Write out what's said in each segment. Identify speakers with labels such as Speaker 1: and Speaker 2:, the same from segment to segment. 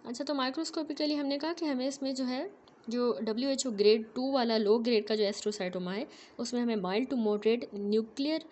Speaker 1: अच्छा, तो माइक्रोस्कोपिकली हमने कहा कि हमें इसमें जो है जो WHO ग्रेड 2 वाला लो ग्रेड का जो एस्ट्रोसाइटोमा है उसमें हमें माइल्ड टू मॉडरेट न्यूक्लियर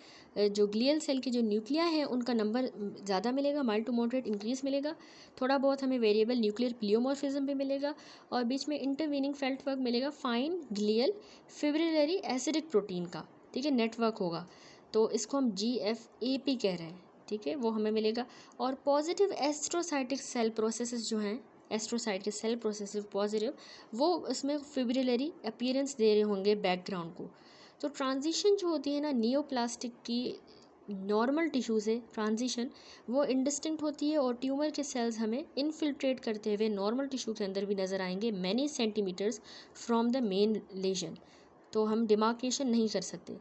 Speaker 1: जो ग्लियल सेल की जो न्यूक्लिया है उनका नंबर ज़्यादा मिलेगा, माइल्ड टू मॉडरेट इंक्रीज मिलेगा। थोड़ा बहुत हमें वेरिएबल न्यूक्लियर प्लियोमॉर्फिज्म भी मिलेगा और बीच में इंटरवीनिंग फेल्ट वर्क मिलेगा fine glial fibrillary acidic protein का, ठीक है, नेटवर्क होगा। तो इसको हम GFAP कह रहे हैं, ठीक है, वो हमें मिलेगा। और पॉजिटिव एस्ट्रोसाइटिक सेल प्रोसेसेस जो हैं, एस्ट्रोसाइट के सेल प्रोसेस पॉजिटिव, वो उसमें फिब्रिलरी अपीयरेंस दे रहे होंगे बैकग्राउंड को। तो ट्रांजिशन जो होती है ना नियोप्लास्टिक की नॉर्मल टिश्यू से ट्रांजिशन, वो इंडिस्टिंक्ट होती है और ट्यूमर के सेल्स हमें इनफिल्ट्रेट करते हुए नॉर्मल टिश्यू के अंदर भी नज़र आएंगे many centimeters from the main lesion. तो हम डिमार्केशन नहीं कर सकते।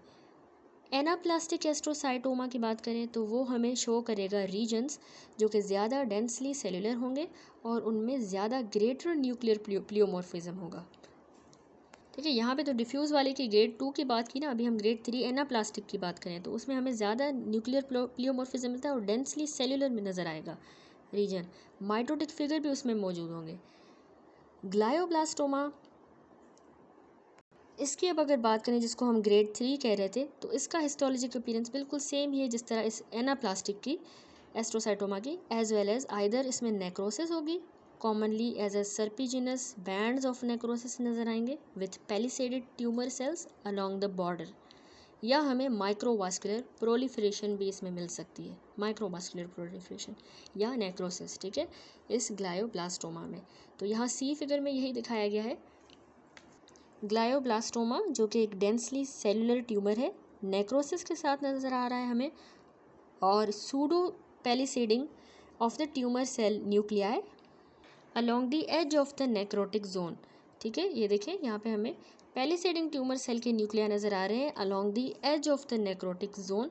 Speaker 1: एनाप्लास्टिक एस्ट्रोसाइटोमा की बात करें तो वो हमें शो करेगा रीजन्स जो कि ज़्यादा डेंसली सेलुलर होंगे और उनमें ज़्यादा ग्रेटर न्यूक्लियर प्लियोमॉर्फिज्म होगा, ठीक है। यहाँ पे तो डिफ्यूज़ वाले की ग्रेड 2 की बात की ना, अभी हम ग्रेड 3 एनाप्लास्टिक की बात करें तो उसमें हमें ज़्यादा न्यूक्लियर प्लियोमॉर्फिज्म मिलता है और डेंसली सेलुलर में नज़र आएगा रीजन। माइटोटिक फिगर भी उसमें मौजूद होंगे। ग्लायोब्लास्टोमा, इसकी अब अगर बात करें जिसको हम ग्रेड 3 कह रहे थे, तो इसका हिस्टोलॉजिक अपीयरेंस बिल्कुल सेम ही है जिस तरह इस एनाप्लास्टिक की एस्ट्रोसाइटोमा की, एज वेल एज आइदर इसमें नेक्रोसिस होगी, commonly as a serpiginous bands of necrosis नजर आएंगे with palisaded tumor cells along the border, या हमें माइक्रोवास्कुलर प्रोलिफरेशन भी इसमें मिल सकती है, माइक्रोवास्कुलर प्रोलिफरेशन या नेक्रोसिस, ठीक है, इस ग्लायोब्लास्टोमा में। तो यहाँ सी फिगर में यही दिखाया गया है, ग्लायोब्लास्टोमा जो कि एक डेंसली सेलुलर ट्यूमर है, नेक्रोसिस के साथ नज़र आ रहा है हमें, और pseudo palisading of the tumor cell nuclei along the edge of the necrotic zone, ठीक है। ये देखें यहाँ पे हमें पैलिसेडिंग ट्यूमर सेल के न्यूक्लिया नज़र आ रहे हैं along the edge of the necrotic zone,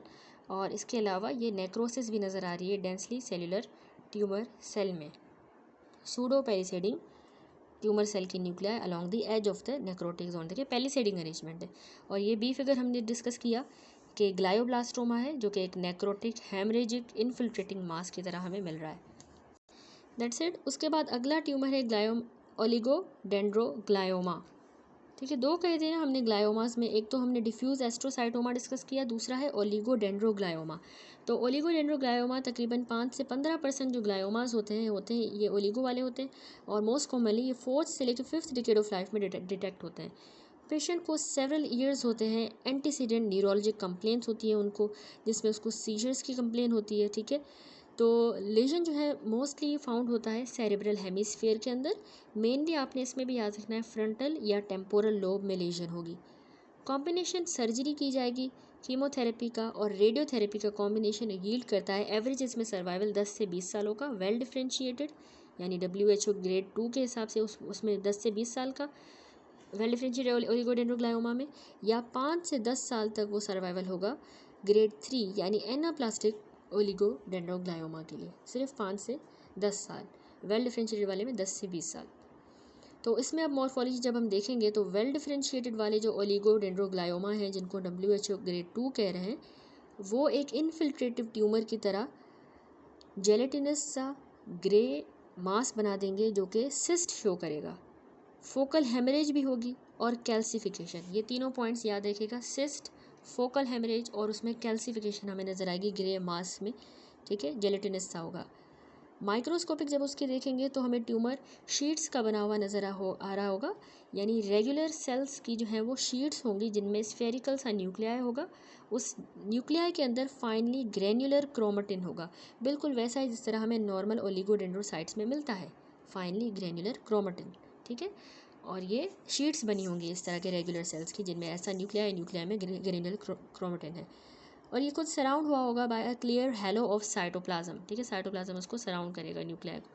Speaker 1: और इसके अलावा ये नेक्रोसिस भी नज़र आ रही है डेंसली सेलुलर ट्यूमर सेल में। सूडो पैलिसेडिंग ट्यूमर सेल की nuclei along the edge of the necrotic zone, देखिए पैलिसेडिंग अरेंजमेंट है। और ये बी फिगर हमने डिस्कस किया कि ग्लायोब्लास्टोमा है जो कि एक नेक्रोटिक हेमरेजिक इनफिल्ट्रेटिंग मास की तरह हमें मिल रहा है। That's it. उसके बाद अगला ट्यूमर है ओलिगोडेंड्रोग्लायोमा, ठीक है। दो कहे थे ना हमने ग्लायोमास में, एक तो हमने डिफ्यूज एस्ट्रोसाइटोमा डिस्कस किया, दूसरा है ओलिगोडेंड्रोग्लायोमा। तो ओलिगोडेंड्रोग्लायोमा तकरीबन 5 से 15% जो ग्लायोमास होते हैं ये ओलिगो वाले होते हैं, और मोस्ट कॉमनली ये 4th से लेकर 5th डिकेड ऑफ लाइफ में डिटेक्ट होते हैं। पेशेंट को सेवरल ईयर्स होते हैं, एंटीसीडेंट न्यूरोलॉजिक कंप्लेंट्स होती है उनको, जिसमें उसको सीजर्स की कंप्लेन होती है, ठीक है। तो लेजन जो है मोस्टली फाउंड होता है सेरेब्रल हेमिस्फीयर के अंदर, मेनली आपने इसमें भी याद रखना है फ्रंटल या टेम्पोरल लोब में लेजन होगी। कॉम्बिनेशन सर्जरी की जाएगी, कीमोथेरेपी का और रेडियोथेरेपी का कॉम्बिनेशन यील्ड करता है एवरेज इसमें सर्वाइवल 10 से 20 सालों का, वेल डिफ्रेंशिएटेड, यानी WHO ग्रेड 2 के हिसाब से उसमें 10 से 20 साल का वेल डिफ्रेंशिएटेड ओलिगोडेंड्रोग्लायोमा में, या 5 से 10 साल तक वो सर्वाइवल होगा ग्रेड 3 यानी एनाप्लास्टिक ओलिगोडेंड्रोग्लायोमा के लिए, सिर्फ 5 से 10 साल, वेल डिफ्रेंशिएटेड वाले में 10 से 20 साल। तो इसमें अब मॉर्फोलॉजी जब हम देखेंगे तो वेल डिफ्रेंशिएटेड वाले जो ओलिगोडेंड्रोग्लायोमा हैं जिनको WHO ग्रेड 2 कह रहे हैं, वो एक इनफिल्ट्रेटिव ट्यूमर की तरह जेलेटिनस सा ग्रे मास बना देंगे जो कि सिस्ट शो करेगा, फोकल हेमरेज भी होगी और कैल्सिफिकेशन, ये तीनों पॉइंट्स याद रखिएगा, सिस्ट, फोकल हेमरेज और उसमें कैल्सिफिकेशन हमें नज़र आएगी ग्रे मास में, ठीक है, जेलेटिनस सा होगा। माइक्रोस्कोपिक जब उसके देखेंगे तो हमें ट्यूमर शीट्स का बना हुआ नज़र आ रहा होगा, यानी रेगुलर सेल्स की जो है वो शीट्स होंगी जिनमें स्फेरिकल सा न्यूक्लियाई होगा, उस न्यूक्लियाई के अंदर फाइनली ग्रेन्युलर क्रोमेटिन होगा, बिल्कुल वैसा ही जिस तरह हमें नॉर्मल ओलिगोडेंड्रोसाइट्स में मिलता है, फाइनली ग्रेन्युलर क्रोमेटिन, ठीक है। और ये शीट्स बनी होंगी इस तरह के रेगुलर सेल्स की जिनमें ऐसा न्यूक्लिया में ग्रेन्युलर क्रोमेटिन है, और ये कुछ सराउंड हुआ होगा by a clear halo of cytoplasm, ठीक है, साइटोप्लाज्म उसको सराउंड करेगा न्यूक्लिया को।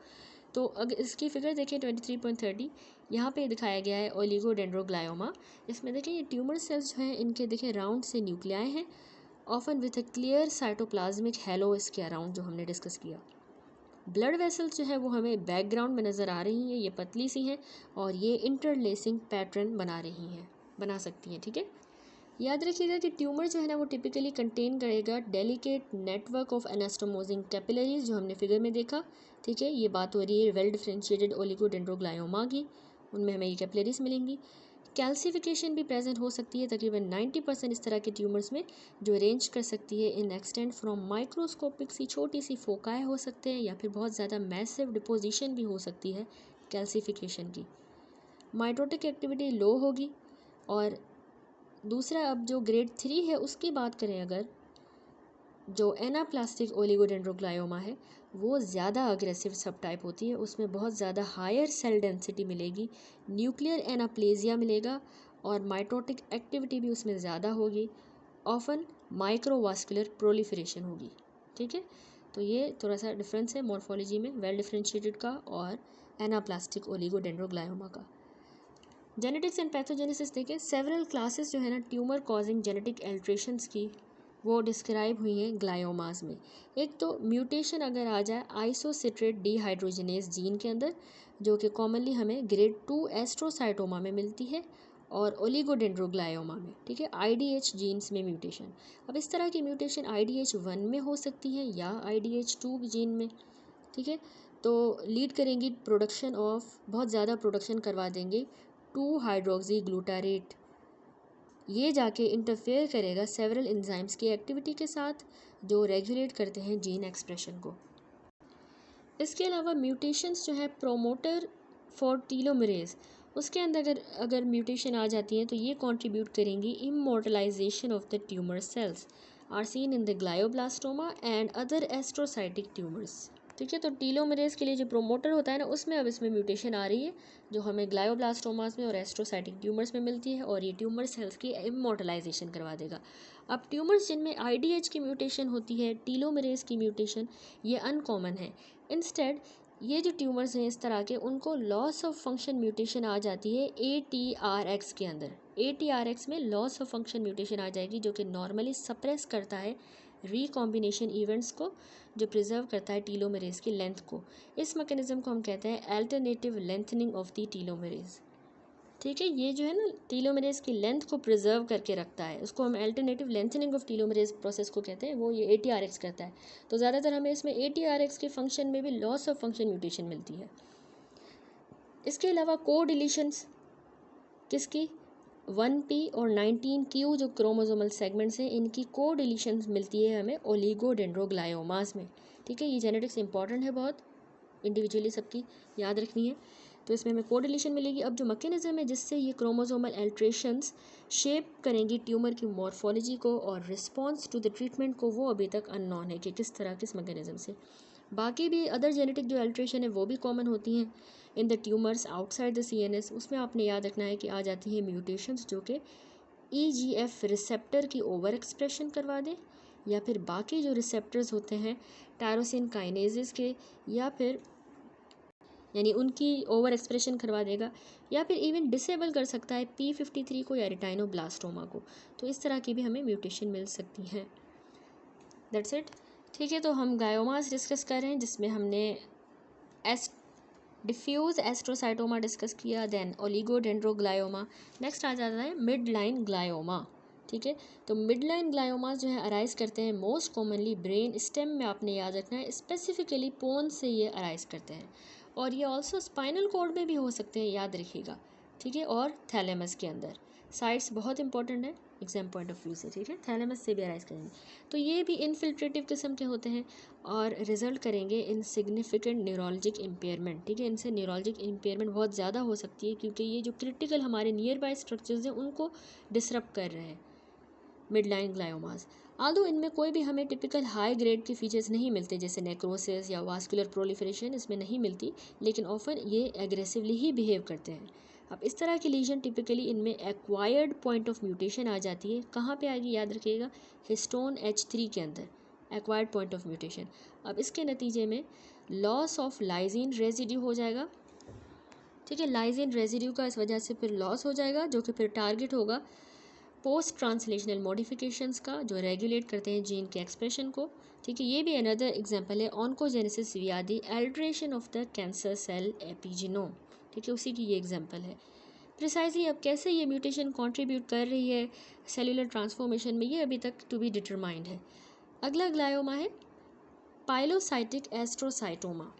Speaker 1: तो अगर इसकी फिगर देखिए 23.30, यहाँ पे दिखाया गया है ओलिगोडेंड्रोग्लायोमा, इसमें देखिए ये ट्यूमर सेल्स जो हैं इनके देखिए राउंड से न्यूक्लियाई हैं, often with a clear cytoplasmic hello इसके अराउंड जो हमने डिस्कस किया। ब्लड वेसल्स जो है वो हमें बैकग्राउंड में नज़र आ रही हैं, ये पतली सी हैं और ये इंटरलेसिंग पैटर्न बना सकती हैं, ठीक है। याद रखिएगा कि ट्यूमर जो है ना वो टिपिकली कंटेन करेगा डेलिकेट नेटवर्क ऑफ एनास्टोमोजिंग कैपिलरीज, जो हमने फिगर में देखा। ठीक है, ये बात हो रही है वेल डिफरेंशिएटेड ओलिगोडेंड्रोग्लायोमा की, उनमें हमें ये कैपिलरीज मिलेंगी। कैल्सिफिकेशन भी प्रेजेंट हो सकती है तकरीबन 90% इस तरह के ट्यूमर्स में, जो रेंज कर सकती है इन एक्सटेंट फ्रॉम माइक्रोस्कोपिक सी छोटी सी फोकाए हो सकते हैं, या फिर बहुत ज़्यादा मैसिव डिपोजिशन भी हो सकती है कैल्सिफिकेशन की। माइटोटिक एक्टिविटी लो होगी। और दूसरा, अब जो ग्रेड 3 है उसकी बात करें अगर, जो एनाप्लास्टिक ओलिगोडेंड्रोग्लायोमा है वो ज़्यादा अग्रेसिव सब टाइप होती है, उसमें बहुत ज़्यादा हायर सेल डेंसिटी मिलेगी, न्यूक्लियर एनाप्लेजिया मिलेगा, और माइटोटिक एक्टिविटी भी उसमें ज़्यादा होगी, ऑफन माइक्रोवास्कुलर प्रोलिफरेशन होगी। ठीक है, तो ये थोड़ा सा डिफरेंस है मॉर्फोलॉजी में वेल डिफरेंशिएटेड का और एनाप्लास्टिक ओलिगोडेंड्रोग्लायोमा का। जेनेटिक्स एंड पैथोजेनेसिस देखें, सेवरल क्लासेस जो है ना ट्यूमर कॉजिंग जेनेटिक एल्ट्रेशंस की वो डिस्क्राइब हुई हैं ग्लायोमास में। एक तो म्यूटेशन अगर आ जाए आइसोसिट्रेट डीहाइड्रोजिनेज जीन के अंदर, जो कि कॉमनली हमें ग्रेड 2 एस्ट्रोसाइटोमा में मिलती है और ओलिगोडेंड्रोग्लायोमा में। ठीक है, IDH जीन्स में म्यूटेशन। अब इस तरह की म्यूटेशन IDH1 में हो सकती है या IDH2 जीन में। ठीक है, तो लीड करेंगी प्रोडक्शन ऑफ, बहुत ज़्यादा प्रोडक्शन करवा देंगे 2 हाइड्रोक्सी ग्लूटारेट। ये जाके इंटरफेयर करेगा सेवरल एंजाइम्स की एक्टिविटी के साथ जो रेगुलेट करते हैं जीन एक्सप्रेशन को। इसके अलावा म्यूटेशंस जो है प्रोमोटर फॉर टीलोमरेज, उसके अंदर अगर म्यूटेशन आ जाती है तो ये कंट्रीब्यूट करेंगी immortalisation of the tumour cells are seen in the glioblastoma and other astrocytic tumours. ठीक है, तो टीलोमरेज के लिए जो प्रोमोटर होता है ना उसमें अब इसमें म्यूटेशन आ रही है, जो हमें ग्लायोब्लास्टोमास में और एस्ट्रोसाइटिक ट्यूमर्स में मिलती है, और ये ट्यूमर सेल्स की इमोर्टलाइजेशन करवा देगा। अब ट्यूमर्स जिनमें IDH की म्यूटेशन होती है, टीलोमरेज की म्यूटेशन, ये अनकॉमन है। इंस्टेड ये जो ट्यूमर्स हैं इस तरह के, उनको लॉस ऑफ फंक्शन म्यूटेशन आ जाती है ATRX के अंदर। ATRX में लॉस ऑफ फंक्शन म्यूटेशन आ जाएगी, जो कि नॉर्मली सप्रेस करता है रिकॉम्बिनेशन इवेंट्स को, जो प्रिजर्व करता है टीलोमरेज की लेंथ को। इस मैकेनिज्म को हम कहते हैं alternative lengthening of the telomerase. ठीक है, ये जो है ना टीलोमरेज की लेंथ को प्रिजर्व करके रखता है, उसको हम alternative lengthening of telomerase process को कहते हैं, वो ये ATRX करता है। तो ज़्यादातर हमें इसमें ATRX के फंक्शन में भी लॉस ऑफ फंक्शन म्यूटेशन मिलती है। इसके अलावा को डिलीशंस किसकी, 1P और 19Q जो क्रोमोसोमल सेगमेंट्स हैं, इनकी को डिलीशंस मिलती है हमें ओलिगोडेंड्रोग्लायोमास में। ठीक है, ये जेनेटिक्स इंपॉर्टेंट है बहुत, इंडिविजुअली सबकी याद रखनी है। तो इसमें हमें को डिलीशन मिलेगी। अब जो मैकेनिज्म है जिससे ये क्रोमोसोमल एल्ट्रेशंस शेप करेंगी ट्यूमर की मॉर्फोलॉजी को और रिस्पॉन्स टू द ट्रीटमेंट को, वो अभी तक अननोन है कि किस तरह किस मैकेनिज्म से। बाकी भी अदर जेनेटिक जो एल्ट्रेशन है वो भी कॉमन होती हैं in the tumours outside the CNS। उसमें आपने याद रखना है कि आ जाती है म्यूटेशंस जो कि EGF रिसेप्टर की ओवर एक्सप्रेशन करवा दें, या फिर बाकी जो रिसेप्टर्स होते हैं टायरोसिन काइनेजेस के, या फिर यानी उनकी ओवर एक्सप्रेशन करवा देगा, या फिर इवन डिसेबल कर सकता है P53 को या रेटाइनोब्लास्टोमा को। तो इस तरह की भी हमें म्यूटेशन मिल सकती हैं। That's it. ठीक है, तो हम ग्लायोमास डिस्कस कर रहे हैं जिसमें हमने डिफ्यूज एस्ट्रोसाइटोमा डिस्कस किया, देन ओलिगोडेंड्रोग्लायोमा। नेक्स्ट आ जाता है मिड लाइन ग्लायोमा। ठीक है, तो मिड लाइन ग्लायोमास जो है अराइज करते हैं मोस्ट कॉमनली ब्रेन स्टेम में, आपने याद रखना है स्पेसिफिकली पोन से ये अराइज करते हैं, और ये ऑल्सो स्पाइनल कॉर्ड में भी हो सकते हैं, याद रखिएगा। ठीक है, और थैलेमस के अंदर साइट्स बहुत इंपॉर्टेंट है एग्जाम पॉइंट ऑफ व्यू से। ठीक है, थैलेमस से भी अराइज करेंगे, तो ये भी इनफिल्ट्रेटिव किस्म के होते हैं और रिजल्ट करेंगे इन सिग्निफिकेंट न्यूरोलॉजिक इम्पेयरमेंट। ठीक है, इनसे न्यूरोलॉजिक इम्पेयरमेंट बहुत ज़्यादा हो सकती है, क्योंकि ये जो क्रिटिकल हमारे नियर बाय स्ट्रक्चर्स हैं उनको डिसरप्ट कर रहे हैं मिड लाइन ग्लायोमास। आल्दो इनमें कोई भी हमें टिपिकल हाई ग्रेड के फीचर्स नहीं मिलते, जैसे नेक्रोसिस या वास्कुलर प्रोलिफरेशन इसमें नहीं मिलती, लेकिन ऑफन ये एग्रेसिवली ही बिहेव करते हैं। अब इस तरह की लीजन टिपिकली इनमें एक्वायर्ड पॉइंट ऑफ म्यूटेशन आ जाती है। कहाँ पे आएगी, याद रखिएगा, हिस्टोन H3 के अंदर एक्वायर्ड पॉइंट ऑफ म्यूटेशन। अब इसके नतीजे में लॉस ऑफ लाइजिन रेजिड्यू हो जाएगा। ठीक है, लाइजिन रेजिड्यू का इस वजह से फिर लॉस हो जाएगा, जो कि फिर टारगेट होगा पोस्ट ट्रांसलेशनल मॉडिफिकेशंस का, जो रेगुलेट करते हैं जीन के एक्सप्रेशन को। ठीक है, ये भी अनदर एग्जांपल है oncogenesis via the alteration of the cancer cell epigenome. ठीक है, उसी की ये एग्जांपल है। प्रिसाइजली अब कैसे ये म्यूटेशन कंट्रीब्यूट कर रही है सेलुलर ट्रांसफॉर्मेशन में, ये अभी तक टू बी डिटरमाइंड है। अगला ग्लायोमा है पाइलोसाइटिक एस्ट्रोसाइटोमा।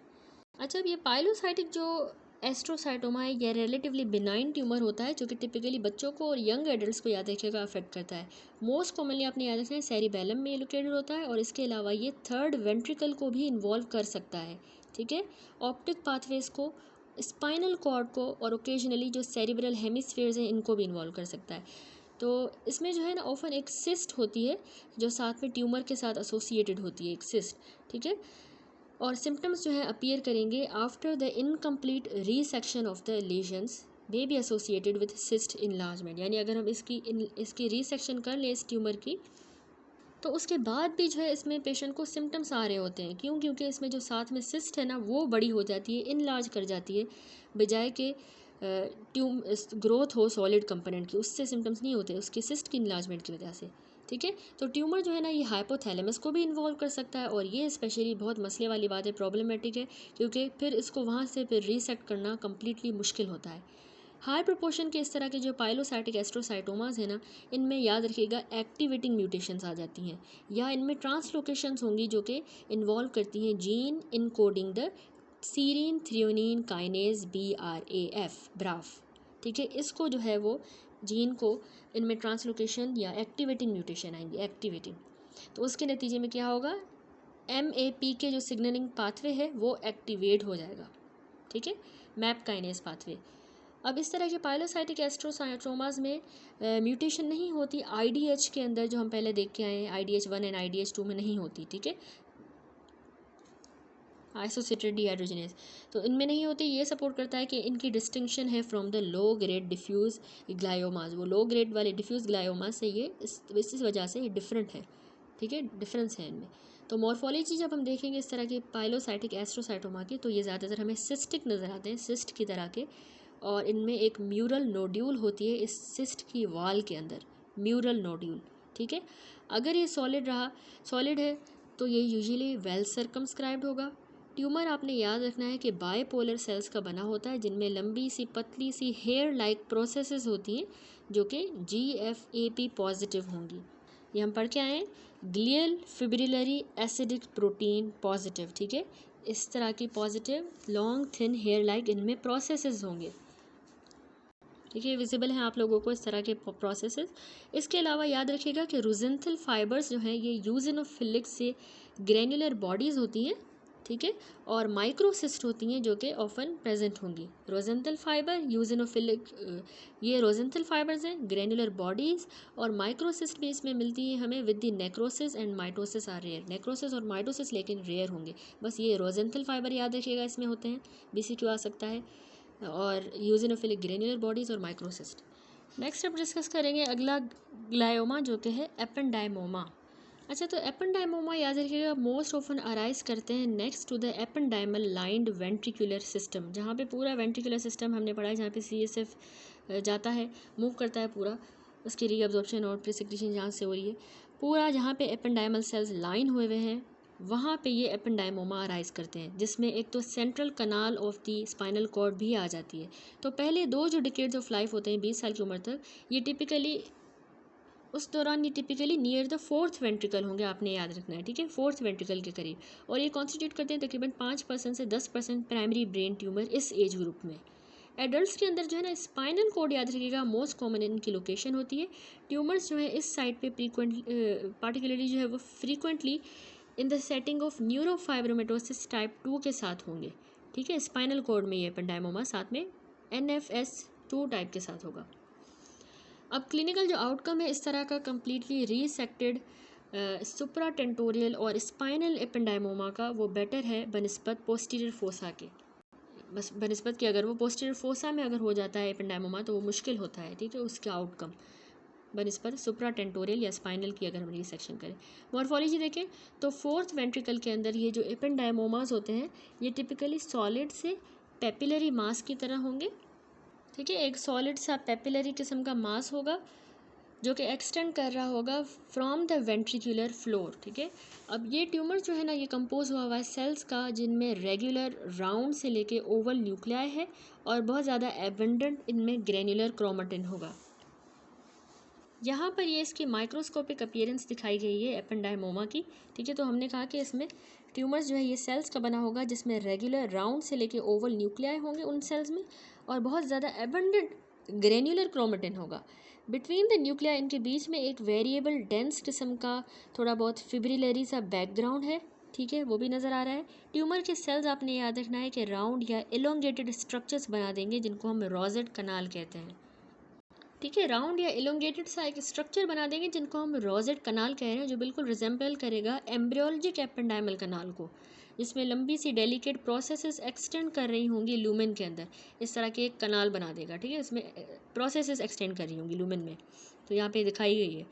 Speaker 1: अच्छा, अब ये पाइलोसाइटिक जो एस्ट्रोसाइटोमा है यह रिलेटिवली बिनाइन ट्यूमर होता है जो कि टिपिकली बच्चों को और यंग एडल्ट्स को याद रखिएगा अफेक्ट करता है। मोस्ट कॉमनली आपने याद रखना है सेरिबेलम में लोकेटेड होता है और इसके अलावा ये थर्ड वेंट्रिकल को भी इन्वॉल्व कर सकता है। ठीक है, ऑप्टिक पाथवेज को, स्पाइनल कॉर्ड को और ओकेजनली जो सेरिब्रल हेमिस्फीयर्स हैं इनको भी इन्वॉल्व कर सकता है। तो इसमें जो है ना ऑफन एक सिस्ट होती है जो साथ में ट्यूमर के साथ एसोसिएटेड होती है, एक सिस्ट। ठीक है, और सिम्टम्स जो है अपीयर करेंगे after the incomplete resection of the lesions may be associated with cyst enlargement. यानी अगर हम इसकी रीसेक्शन कर लें इस ट्यूमर की, तो उसके बाद भी जो है इसमें पेशेंट को सिम्टम्स आ रहे होते हैं। क्यों? क्योंकि इसमें जो साथ में सिस्ट है ना वो बड़ी हो जाती है, इनलार्ज कर जाती है, बजाय के ग्रोथ हो सॉलिड कंपोनेंट की, उससे सिम्टम्स नहीं होते, उसकी सिस्ट की इनलार्जमेंट की वजह से। ठीक है, तो ट्यूमर जो है ना ये हाइपोथैलेमस को भी इन्वॉल्व कर सकता है और ये स्पेशली बहुत मसले वाली बात है, प्रॉब्लमेटिक है, क्योंकि फिर इसको वहाँ से फिर रीसेट करना कम्प्लीटली मुश्किल होता है। हाई प्रोपोर्शन के इस तरह के जो पाइलोसाइटिक एस्ट्रोसाइटोमास है ना, इनमें याद रखिएगा एक्टिवेटिंग म्यूटेशंस आ जाती हैं या इनमें ट्रांसलोकेशंस होंगी जो कि इन्वॉल्व करती हैं gene encoding the serine threonine kinase BRAF BRAF. ठीक है, इसको जो है वो जीन को इनमें ट्रांसलोकेशन या एक्टिवेटिंग म्यूटेशन आएंगी, एक्टिवेटिंग। तो उसके नतीजे में क्या होगा, MAP के जो सिग्नलिंग पाथवे है वो एक्टिवेट हो जाएगा। ठीक है, मैप काइनेज पाथवे। अब इस तरह के पाइलोसाइटिक एस्ट्रोसाइटोमास में म्यूटेशन नहीं होती IDH के अंदर, जो हम पहले देख के आए हैं IDH1 एंड IDH2 में नहीं होती। ठीक है, आइसोसेटेड डिहाइड्रोजनेज, तो इनमें नहीं होती। ये सपोर्ट करता है कि इनकी डिस्टिंक्शन है from the low grade diffuse gliomas. वो लो ग्रेड वाले डिफ्यूज़ ग्लायोमास से ये इस वजह से ये डिफरेंट है। ठीक है, डिफरेंस है इनमें। तो मॉर्फोलॉजी जब हम देखेंगे इस तरह के पाइलोसाइटिक एस्ट्रोसाइटोमा की, तो ये ज़्यादातर हमें सिस्टिक नज़र आते हैं, सिस्ट की तरह के, और इनमें एक म्यूरल नोड्यूल होती है इस सिस्ट की वाल के अंदर, म्यूरल नोड्यूल। ठीक है, अगर ये सॉलिड है तो ये यूजुअली वेल सर्कमस्क्राइब्ड होगा। ट्यूमर आपने याद रखना है कि बायपोलर सेल्स का बना होता है जिनमें लंबी सी पतली सी हेयर लाइक प्रोसेसेस होती हैं जो कि GFAP पॉजिटिव होंगी। ये हम पढ़ के आए हैं, glial fibrillary acidic protein positive. ठीक है, इस तरह की positive long thin hair like इनमें प्रोसेसेस होंगे। ठीक है, विजिबल हैं आप लोगों को इस तरह के प्रोसेसेस। इसके अलावा याद रखिएगा कि रोजेंथल फाइबर्स जो हैं ये यूजिनोफिलिक से ग्रैन्युलर बॉडीज़ होती हैं। ठीक है, और माइक्रोसिस्ट होती हैं जो कि ऑफन प्रेजेंट होंगी। रोजेंथल फाइबर, यूजिनोफिलिक, ये रोजेंथल फाइबर्स हैं, ग्रैन्युलर बॉडीज़ और माइक्रोसिस्ट भी इसमें मिलती हैं हमें with the necrosis and mitosis are rare. Necrosis और माइटोसिस लेकिन रेयर होंगे। बस ये रोजेंथल फाइबर याद रखिएगा इसमें होते हैं, BCQ आ सकता है, और यूजिनोफिलिक ग्रेन्युलर बॉडीज़ और माइक्रोसिस्ट। नेक्स्ट अब डिस्कस करेंगे अगला ग्लायोमा जो कि है एपेंडाइमोमा। अच्छा, तो एपेंडाइमोमा याद रखिएगा मोस्ट ऑफन अराइज करते हैं next to the ependymal lined ventricular system, जहाँ पे पूरा वेंट्रिकुलर सिस्टम हमने पढ़ा है, जहाँ पे CSF जाता है, मूव करता है पूरा, उसकी रीअब्जॉर्प्शन और प्रीसिक्रेशन जहाँ से हो रही है, पूरा जहाँ पे एपेंडाइमल सेल्स लाइन हुए हुए हैं वहाँ पे ये एपेंडाइमोमा अराइज करते हैं, जिसमें एक तो central canal of the spinal cord भी आ जाती है। तो पहले 2 जो डिकेड्स ऑफ लाइफ होते हैं 20 साल की उम्र तक, ये typically near the 4th ventricle होंगे, आपने याद रखना है। ठीक है, 4th वेंट्रिकल के करीब, और ये कॉन्स्टिट्यूट करते हैं तकरीबन 5% से 10% प्राइमरी ब्रेन ट्यूमर इस एज ग्रुप में। एडल्ट्स के अंदर जो है ना स्पाइनल कॉर्ड याद रखिएगा मोस्ट कॉमन इनकी लोकेशन होती है। ट्यूमर्स जो है इस साइड पे पार्टिकुलरली जो है वो frequently in the setting of neurofibromatosis type 2 के साथ होंगे। ठीक है, स्पाइनल कॉर्ड में ये एपेंडाइमोमा साथ में NFS2 टाइप के साथ होगा। अब क्लिनिकल जो आउटकम है इस तरह का कंप्लीटली रीसेक्टेड सुप्राटेंटोरियल और स्पाइनल एपेंडाइमोमा का, वो बेटर है बनिस्बत पोस्टीरियर फोसा के। बस बनिस्बत कि अगर वो पोस्टीरियर फोसा में अगर हो जाता है एपेंडाइमोमा तो वो मुश्किल होता है। ठीक है, उसका आउटकम बनिस्बत सुप्राटेंटोरियल या स्पाइनल की अगर हम रीसेक्शन करें। मॉर्फोलॉजी देखें तो 4th वेंट्रिकल के अंदर ये जो एपेंडाइमोमास होते हैं ये टिपिकली सॉलिड से पेपिलरी मास की तरह होंगे। ठीक है, एक सॉलिड सा पेपिलरी किस्म का मास होगा जो कि एक्सटेंड कर रहा होगा फ्रॉम द वेंट्रिकुलर फ्लोर, ठीक है। अब ये ट्यूमर जो है ना, ये कंपोज हुआ हुआ है सेल्स का जिनमें रेगुलर राउंड से लेके ओवल न्यूक्लियाई है और बहुत ज़्यादा एबंडेंट इनमें ग्रेन्युलर क्रोमेटिन होगा। यहाँ पर ये इसकी माइक्रोस्कोपिक अपीयरेंस दिखाई गई है एपेंडाइमोमा की, ठीक है। तो हमने कहा कि इसमें ट्यूमर्स जो है ये सेल्स का बना होगा जिसमें रेगुलर राउंड से लेके ओवल न्यूक्लियाई होंगे उन सेल्स में और बहुत ज़्यादा एबंडेंट ग्रेन्युलर क्रोमेटिन होगा। बिटवीन द न्यूक्लियाई इनके बीच में एक वेरिएबल डेंस किस्म का थोड़ा बहुत फिब्रिलरी सा बैकग्राउंड है, ठीक है, वो भी नज़र आ रहा है। ट्यूमर के सेल्स आपने याद रखना है कि राउंड या एलोंगेटेड स्ट्रक्चर्स बना देंगे जिनको हम रोजेट कनाल कहते हैं, ठीक है। राउंड या एलोंगेटेड सा एक स्ट्रक्चर बना देंगे जिनको हम रोजेट कनाल कह रहे हैं, जो बिल्कुल रिजेंबल करेगा एम्ब्रियोलॉजिक एपेंडाइमल कनाल को, जिसमें लंबी सी डेलिकेट प्रोसेसेस एक्सटेंड कर रही होंगी लूमेन के अंदर। इस तरह के एक कनाल बना देगा, ठीक है, इसमें प्रोसेसेस एक्सटेंड कर रही होंगी लूमेन में, तो यहाँ पे दिखाई गई है।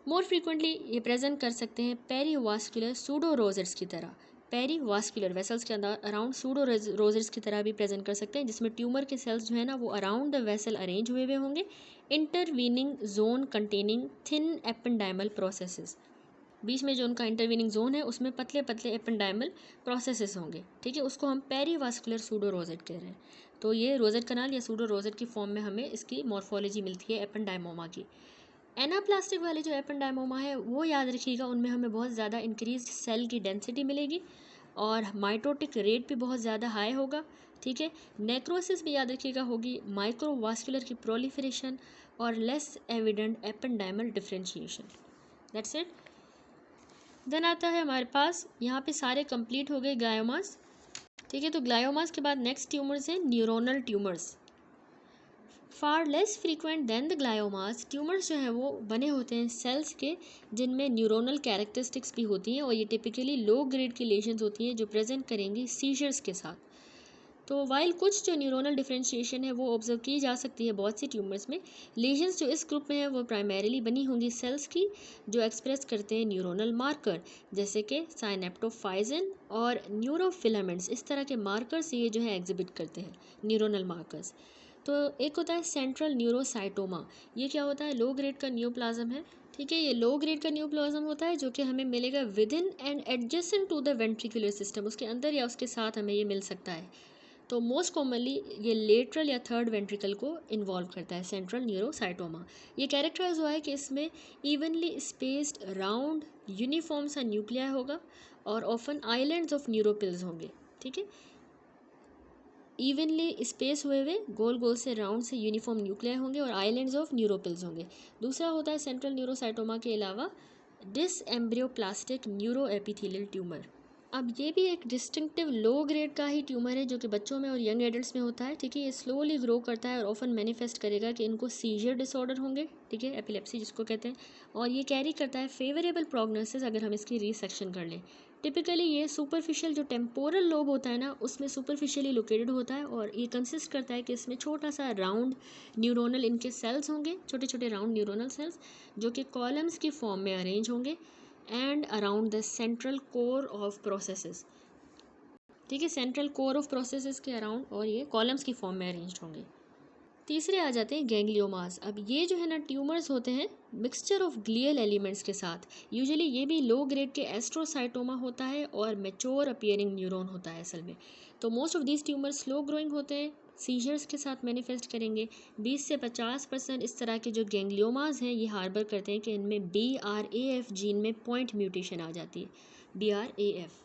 Speaker 1: मोर फ्रीक्वेंटली ये प्रेजेंट कर सकते हैं पेरीवास्कुलर सूडो रोजेट्स की तरह, पेरीवास्कुलर वेसल्स के अंदर अराउंड सूडो रोजेट्स की तरह भी प्रेजेंट कर सकते हैं, जिसमें ट्यूमर के सेल्स जो है ना वो अराउंड द वेसल अरेंज हुए हुए होंगे, intervening zone containing thin ependymal processes. बीच में जो उनका इंटरवीनिंग जोन है उसमें पतले पतले एपेंडाइमल प्रोसेसेस होंगे, ठीक है, उसको हम पेरीवास्कुलर सूडो रोजेट कह रहे हैं। तो ये रोजेट कनाल या सूडो रोजेट की फॉर्म में हमें इसकी मॉर्फोलॉजी मिलती है एपेंडाइमोमा की। एनाप्लास्टिक वाले जो एपेंडाइमोमा है वो याद रखिएगा, उनमें हमें बहुत ज़्यादा इंक्रीज सेल की डेंसिटी मिलेगी और माइटोटिक रेट भी बहुत ज़्यादा हाई होगा, ठीक है। नेक्रोसिस भी याद रखिएगा होगी, माइक्रोवास्कुलर की प्रोलिफरेशन और less evident ependymal differentiation. That's it. Then आता है हमारे पास, यहाँ पे सारे कंप्लीट हो गए ग्लायोमास, ठीक है। तो ग्लायोमास के बाद नेक्स्ट ट्यूमर्स हैं neuronal tumours. Far less frequent than the gliomas, tumours जो हैं वो बने होते हैं सेल्स के जिनमें न्यूरोनल कैरेक्टरिस्टिक्स भी होती हैं और ये टिपिकली लो ग्रेड की लेशंस होती हैं जो प्रेजेंट करेंगी सीजर्स के साथ। तो वाइल कुछ जो न्यूरोनल डिफरेंशिएशन है वो ऑब्जर्व की जा सकती है बहुत सी ट्यूमर्स में, लेशंस जो इस ग्रुप में है वो प्राइमरीली बनी होंगी सेल्स की जो एक्सप्रेस करते हैं न्यूरोनल मार्कर, जैसे कि साइनेप्टोफाइजिन और न्यूरोफिलामेंट्स। इस तरह के मार्कर्स ये जो है एग्जिबिट करते हैं न्यूरोनल मार्कर्स। तो एक होता है सेंट्रल न्यूरोसाइटोमा, ये क्या होता है, लो ग्रेड का न्यूप्लाज्म है, ठीक है। ये लो ग्रेड का न्यूप्लाज्म होता है जो कि हमें मिलेगा within and adjacent to the ventricular system, उसके अंदर या उसके साथ हमें ये मिल सकता है। तो मोस्ट कॉमनली ये लेटरल या थर्ड वेंट्रिकल को इन्वॉल्व करता है सेंट्रल न्यूरोसाइटोमा। ये कैरेक्टराइज हुआ है कि इसमें इवनली स्पेस्ड राउंड यूनिफॉर्म सा न्यूक्लिया होगा और ऑफन आइलैंड्स ऑफ न्यूरोपिल्स होंगे, ठीक है। इवनली स्पेस हुए हुए गोल गोल से राउंड से यूनिफॉर्म न्यूक्लिया होंगे और आइलैंड्स ऑफ न्यूरोपिल्स होंगे। दूसरा होता है सेंट्रल न्यूरोसाइटोमा के अलावा डिसएम्ब्रियोप्लास्टिक न्यूरो एपिथेलियल ट्यूमर। अब ये भी एक डिस्टिंक्टिव लो ग्रेड का ही ट्यूमर है जो कि बच्चों में और यंग एडल्ट्स में होता है, ठीक है। ये स्लोली ग्रो करता है और ऑफन मैनिफेस्ट करेगा कि इनको सीजर डिसऑर्डर होंगे, ठीक है, एपिलेप्सी जिसको कहते हैं, और ये कैरी करता है फेवरेबल प्रोग्नोसिस अगर हम इसकी रिसेक्शन कर लें। टिपिकली ये सुपरफिशियल जो टेम्पोरल लोब होता है ना उसमें सुपरफिशियली लोकेटेड होता है और ये कंसिस्ट करता है कि इसमें छोटा सा राउंड न्यूरोनल इनके सेल्स होंगे, छोटे छोटे राउंड न्यूरोनल सेल्स जो कि कॉलम्स की फॉर्म में अरेंज होंगे and around the central core of processes, ठीक है, सेंट्रल कोर ऑफ प्रोसेसेस के अराउंड, और ये कॉलम्स की फॉर्म में अरेंज होंगे। तीसरे आ जाते हैं गैंग्लियोमास। अब ये जो है ना ट्यूमर्स होते हैं मिक्सचर ऑफ ग्लियल एलिमेंट्स के साथ, यूजुअली ये भी लो ग्रेड के एस्ट्रोसाइटोमा होता है और मैच्योर अपीयरिंग न्यूरॉन होता है असल में। तो most of these tumours slow growing होते हैं, सीजर्स के साथ मैनिफेस्ट करेंगे। 20 से 50% इस तरह के जो गैंग्लियोमास हैं ये हार्बर करते हैं कि इनमें BRAF जीन में पॉइंट म्यूटेशन आ जाती है, BRAF,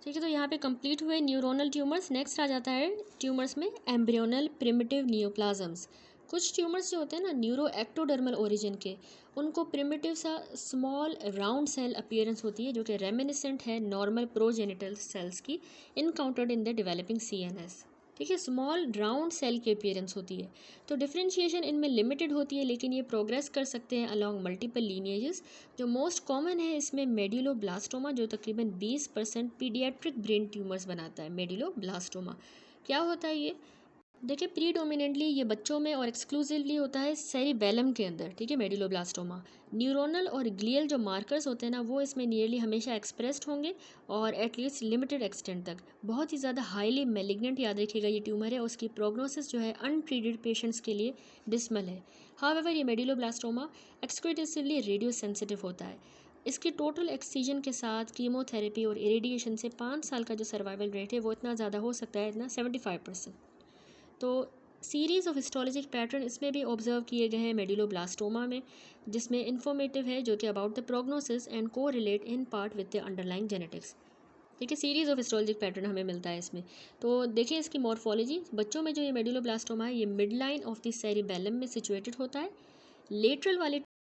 Speaker 1: ठीक है। तो यहाँ पे कंप्लीट हुए न्यूरोनल ट्यूमर्स। नेक्स्ट आ जाता है ट्यूमर्स में एम्ब्रियोनल प्रिमिटिव नियोप्लाज्म्स। कुछ ट्यूमर्स जो होते हैं ना न्यूरो एक्टोडर्मल ओरिजिन के, उनको प्रिमिटिव सा स्मॉल राउंड सेल अपीयरेंस होती है जो कि रेमिनिसेंट है नॉर्मल प्रोजेनिटल सेल्स की, encountered in the developing CNS, ठीक है। स्मॉल राउंड सेल की अपीयरेंस होती है। तो डिफरेंशिएशन इनमें लिमिटेड होती है लेकिन ये प्रोग्रेस कर सकते हैं अलॉन्ग मल्टीपल लीनिएजेस। जो मोस्ट कॉमन है इसमें मेडुलोब्लास्टोमा जो तकरीबन 20% पीडियाट्रिक ब्रेन ट्यूमर्स बनाता है। मेडुलोब्लास्टोमा क्या होता है, ये देखिए प्रीडोमिनेंटली ये बच्चों में और एक्सक्लूसिवली होता है सेरिबेलम के अंदर, ठीक है, मेडुलोब्लास्टोमा। न्यूरोनल और ग्लियल जो मार्कर्स होते हैं ना, वो इसमें नियरली हमेशा एक्सप्रेस्ड होंगे और एटलीस्ट लिमिटेड एक्सटेंट तक। बहुत ही ज़्यादा हाईली मेलिग्नेंट याद रखिएगा ये ट्यूमर है, उसकी प्रोग्नोसिस जो है अनट्रीटेड पेशेंट्स के लिए डिसमल है। हाउएवर ये मेडुलोब्लास्टोमा एक्सक्लूसिवली रेडियो सेंसिटिव होता है। इसकी टोटल एक्ससीजन के साथ कीमोथेरेपी और इरेडिएशन से 5 साल का जो सर्वाइवल रेट है वो इतना ज़्यादा हो सकता है, इतना 75%। तो सीरीज़ ऑफ हिस्टोलॉजिक पैटर्न इसमें भी ऑब्जर्व किए गए हैं मेडुलोब्लास्टोमा में, जिसमें इन्फॉर्मेटिव है जो कि अबाउट द प्रोग्नोसिस एंड को relate in part with the underlying genetics. देखिए सीरीज़ ऑफ हिस्टोलॉजिक पैटर्न हमें मिलता है इसमें। तो देखिए इसकी मॉर्फोलॉजी, बच्चों में जो ये मेडुलोब्लास्टोमा है ये mid line of the cerebellum में सिचुएटेड होता है। लेटरल वाले